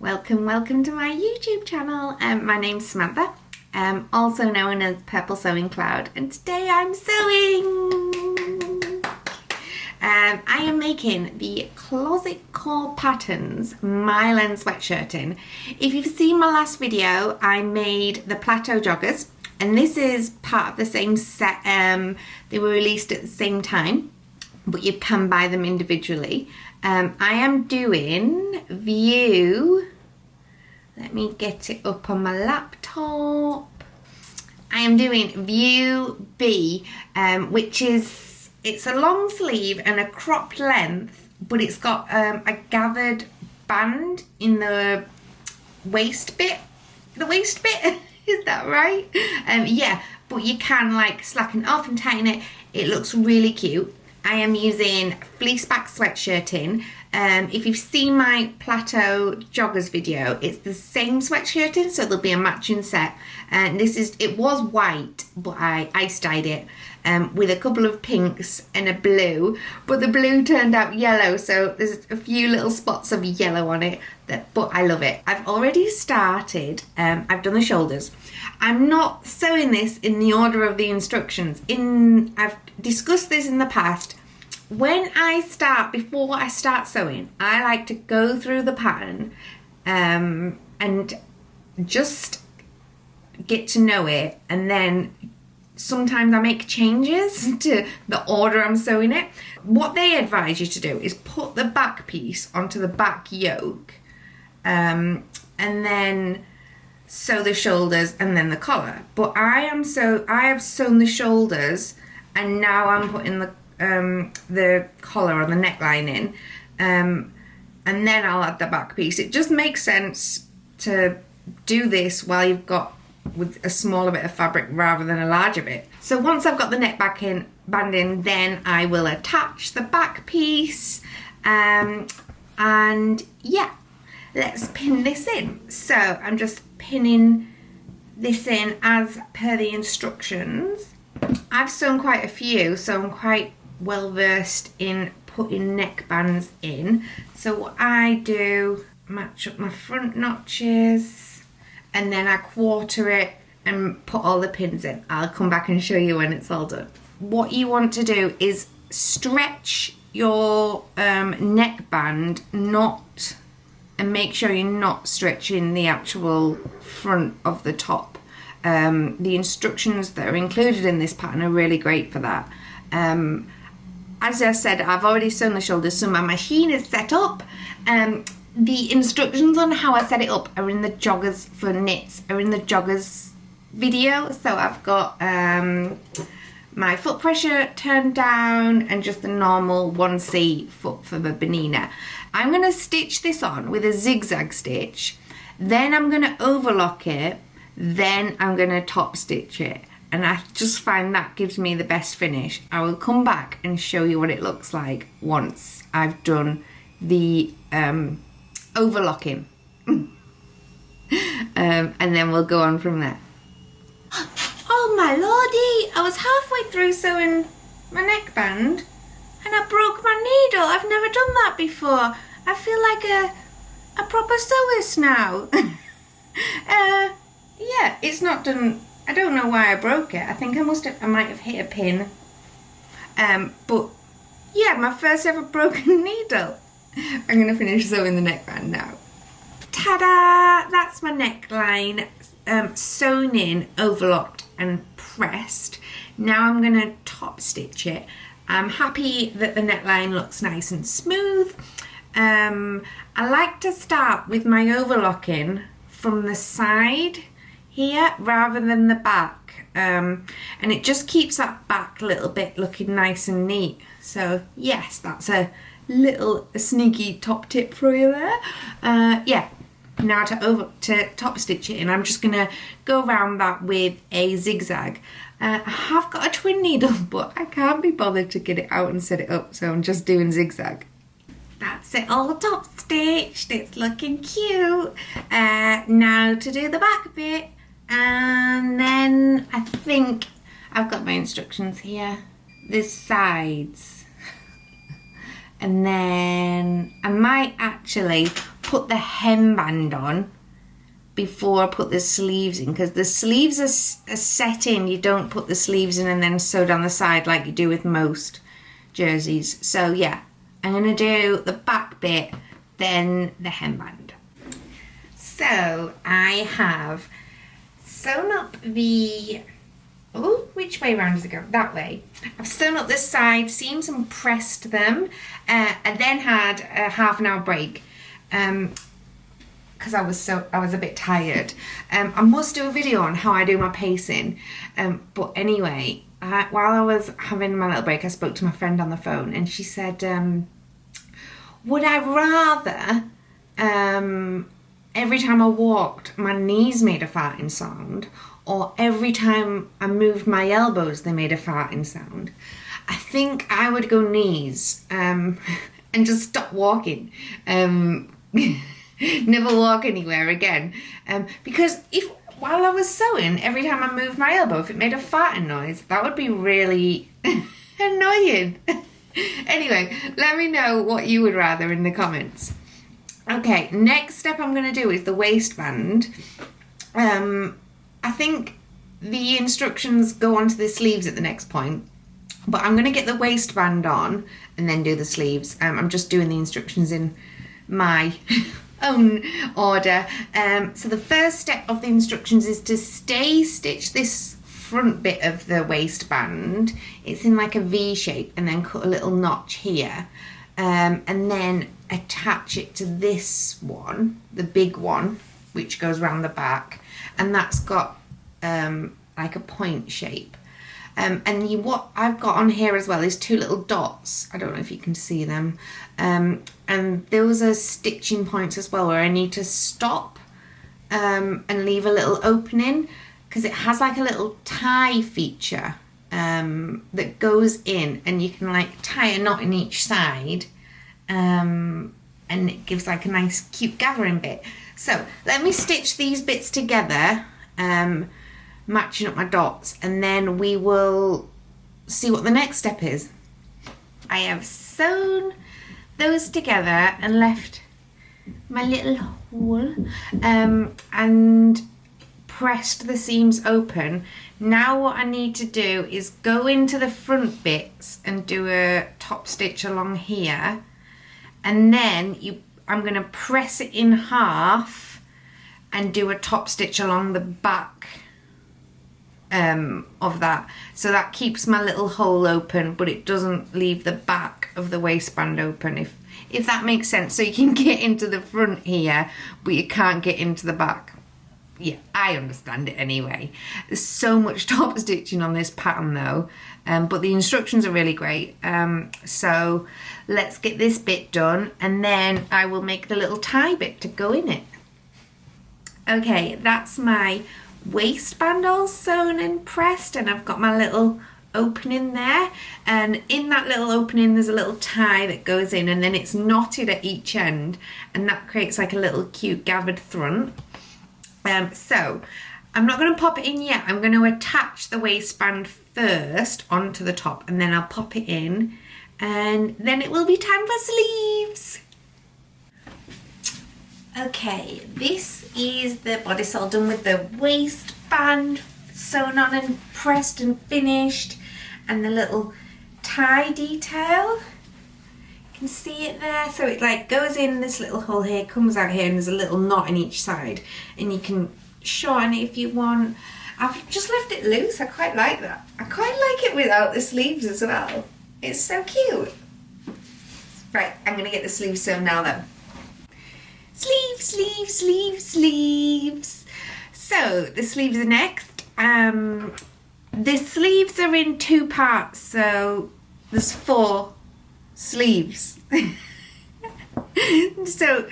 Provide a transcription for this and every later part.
Welcome to my YouTube channel. My name's Samantha, also known as Purple Sewing Cloud, and today I'm sewing. I am making the Closet Core Patterns Mylan sweatshirt in. If you've seen my last video, I made the plateau joggers, and this is part of the same set. They were released at the same time, but you can buy them individually. I am doing view, let me get it up on my laptop. I am doing view B, which is, it's a long sleeve and a cropped length, but it's got a gathered band in the waist bit. The waist bit, is that right? Yeah, but you can like slacken it off and tighten it. It looks really cute. I am using fleeceback sweatshirting. If you've seen my plateau joggers video, it's the same sweatshirting, so there'll be a matching set. And it was white, but I ice dyed it with a couple of pinks and a blue, but the blue turned out yellow, so there's a few little spots of yellow on it, but I love it. I've already started, I've done the shoulders. I'm not sewing this in the order of the instructions. I've discussed this in the past. Before I start sewing, I like to go through the pattern and just get to know it, and then sometimes I make changes to the order I'm sewing it. What they advise you to do is put the back piece onto the back yoke, and then sew the shoulders and then the collar. But I have sewn the shoulders, and now I'm putting the collar on the neckline in, and then I'll add the back piece. It just makes sense to do this while you've got with a smaller bit of fabric rather than a larger bit. So once I've got the neck band in, then I will attach the back piece, and yeah, let's pin this in. So I'm just pinning this in as per the instructions. I've sewn quite a few, so I'm quite well versed in putting neckbands in. So what I do, match up my front notches, and then I quarter it and put all the pins in. I'll come back and show you when it's all done. What you want to do is stretch your neckband, and make sure you're not stretching the actual front of the top. The instructions that are included in this pattern are really great for that. As I said, I've already sewn the shoulders, so my machine is set up. The instructions on how I set it up are in the joggers for knits, are in the joggers video. So I've got my foot pressure turned down and just the normal 1C foot for the banana. I'm going to stitch this on with a zigzag stitch, then I'm going to overlock it, then I'm going to top stitch it, and I just find that gives me the best finish. I will come back and show you what it looks like once I've done the overlocking. And then we'll go on from there. Oh my lordy, I was halfway through sewing my neckband and I broke my needle. I've never done that before. I feel like a proper sewist now. Yeah, it's not done. I don't know why I broke it. I think I might have hit a pin. But yeah, my first ever broken needle. I'm gonna finish sewing the neckband now. Ta-da! That's my neckline sewn in, overlocked and pressed. Now I'm gonna top stitch it. I'm happy that the neckline looks nice and smooth. I like to start with my overlocking from the side here rather than the back, and it just keeps that back little bit looking nice and neat. So yes, that's a little sneaky top tip for you there. Yeah, now to top stitch it, and I'm just gonna go around that with a zigzag. I have got a twin needle, but I can't be bothered to get it out and set it up, so I'm just doing zigzag. That's it, all top stitched. It's looking cute. Now to do the back bit, and then I think I've got my instructions here. The sides, and then I might actually put the hemband on before I put the sleeves in, because the sleeves are set in. You don't put the sleeves in and then sew down the side like you do with most jerseys. So yeah, I'm going to do the back bit, then the hemband. So I have sewn up the, oh, which way round does it go? That way. I've sewn up the side seams and pressed them, and then had a half an hour break because I was a bit tired. I must do a video on how I do my pacing, but anyway, while I was having my little break, I spoke to my friend on the phone, and she said, would I rather every time I walked my knees made a farting sound, or every time I moved my elbows they made a farting sound? I think I would go knees, and just stop walking. Never walk anywhere again. Because while I was sewing, every time I moved my elbow, if it made a farting noise, that would be really annoying. Anyway, let me know what you would rather in the comments. Okay, next step I'm going to do is the waistband. I think the instructions go onto the sleeves at the next point, but I'm going to get the waistband on and then do the sleeves. I'm just doing the instructions in my own order. So the first step of the instructions is to stay stitch this front bit of the waistband. It's in like a V shape, and then cut a little notch here, and then attach it to this one, the big one, which goes around the back, and that's got like a point shape. And what I've got on here as well is two little dots. I don't know if you can see them. And those are stitching points as well, where I need to stop and leave a little opening, because it has like a little tie feature that goes in, and you can like tie a knot in each side, and it gives like a nice cute gathering bit. So let me stitch these bits together, matching up my dots, and then we will see what the next step is. I have sewn those together and left my little hole, and pressed the seams open. Now what I need to do is go into the front bits and do a top stitch along here, and then I'm going to press it in half and do a top stitch along the back of that, so that keeps my little hole open, but it doesn't leave the back of the waistband open, if that makes sense. So you can get into the front here, but you can't get into the back. Yeah, I understand it anyway. There's so much top stitching on this pattern though, but the instructions are really great. So let's get this bit done, and then I will make the little tie bit to go in it. Okay, that's my waistband all sewn and pressed, and I've got my little opening there, and in that little opening there's a little tie that goes in, and then it's knotted at each end, and that creates like a little cute gathered front. So I'm not going to pop it in yet. I'm going to attach the waistband first onto the top, and then I'll pop it in, and then it will be time for sleeves. Okay, this is the bodice all done with the waistband sewn on and pressed and finished, and the little tie detail. You can see it there. So it like goes in this little hole here, comes out here, and there's a little knot in each side, and you can shorten it if you want. I've just left it loose. I quite like that. I quite like it without the sleeves as well. It's so cute. Right, I'm gonna get the sleeves sewn now though. Sleeves, sleeves, sleeves, sleeves. So the sleeves are next. The sleeves are in two parts, so there's 4 sleeves. So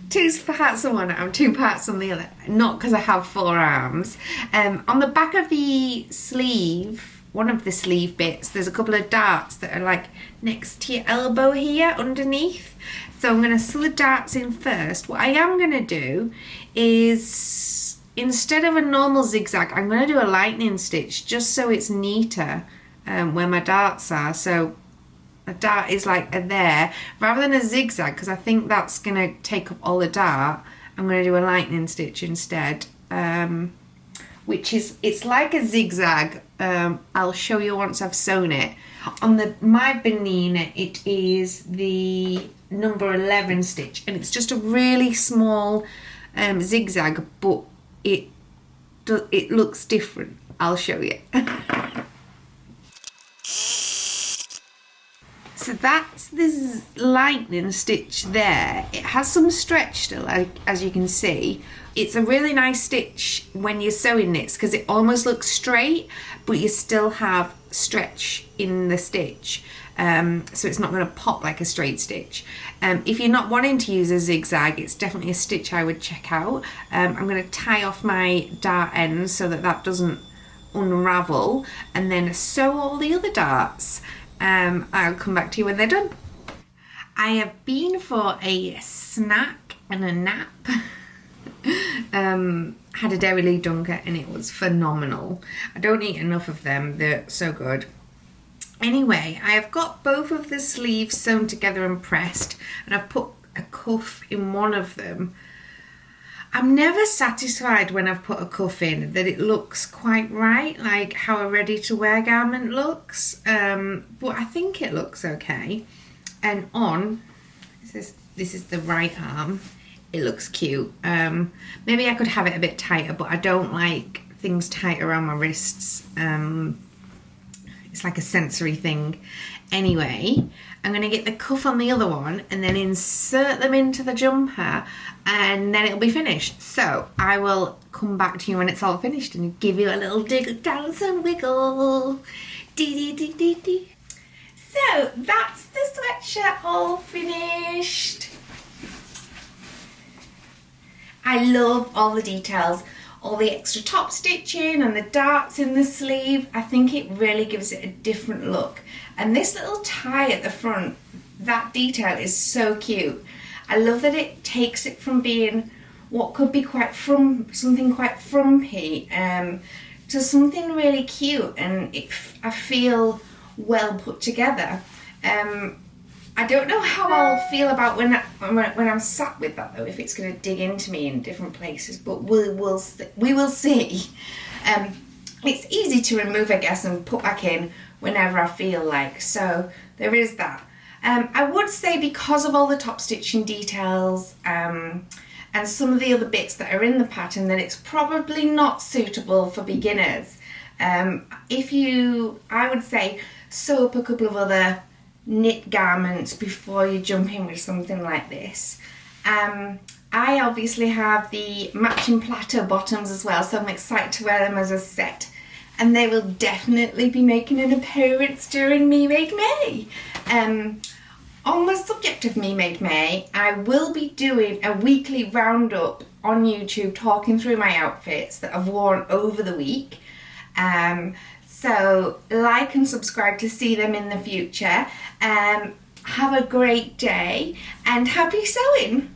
2 parts on one arm, 2 parts on the other. Not because I have 4 arms. On the back of the sleeve, one of the sleeve bits, there's a couple of darts that are like next to your elbow here underneath. So I'm going to sew the darts in first. What I am going to do is, instead of a normal zigzag, I'm going to do a lightning stitch just so it's neater where my darts are. So a dart is like a there, rather than a zigzag, because I think that's going to take up all the dart. I'm going to do a lightning stitch instead, which is, it's like a zigzag. I'll show you once I've sewn it. On my Bernina, it is the number 11 stitch, and it's just a really small zigzag, but it looks different. I'll show you. So that's this lightning stitch there. It has some stretch still, as you can see. It's a really nice stitch when you're sewing this because it almost looks straight, but you still have stretch in the stitch. So it's not going to pop like a straight stitch. If you're not wanting to use a zigzag, it's definitely a stitch I would check out. I'm going to tie off my dart ends so that doesn't unravel, and then sew all the other darts. I'll come back to you when they're done. I have been for a snack and a nap. Had a Dairy Lee Dunker and it was phenomenal. I don't eat enough of them, they're so good. Anyway, I have got both of the sleeves sewn together and pressed, and I've put a cuff in one of them. I'm never satisfied when I've put a cuff in that it looks quite right, like how a ready-to-wear garment looks, but I think it looks okay. And on, this is the right arm, it looks cute. Maybe I could have it a bit tighter, but I don't like things tight around my wrists. It's like a sensory thing. Anyway, I'm going to get the cuff on the other one and then insert them into the jumper, and then it'll be finished. So I will come back to you when it's all finished and give you a little dig, dance and wiggle. Dee, dee, dee, dee, dee. So that's the sweatshirt all finished. I love all the details, all the extra top stitching and the darts in the sleeve. I think it really gives it a different look. And this little tie at the front, that detail is so cute. I love that it takes it from being what could be something quite frumpy to something really cute, and I feel well put together. I don't know how I'll feel about when I'm sat with that though, if it's going to dig into me in different places, but we will see. It's easy to remove, I guess, and put back in whenever I feel like, so there is that. I would say because of all the top stitching details and some of the other bits that are in the pattern, that it's probably not suitable for beginners. I would say sew up a couple of other knit garments before you jump in with something like this. I obviously have the matching plateau bottoms as well, so I'm excited to wear them as a set, and they will definitely be making an appearance during Me Made May. On the subject of Me Made May, I will be doing a weekly roundup on YouTube talking through my outfits that I've worn over the week. So like and subscribe to see them in the future. Have a great day and happy sewing!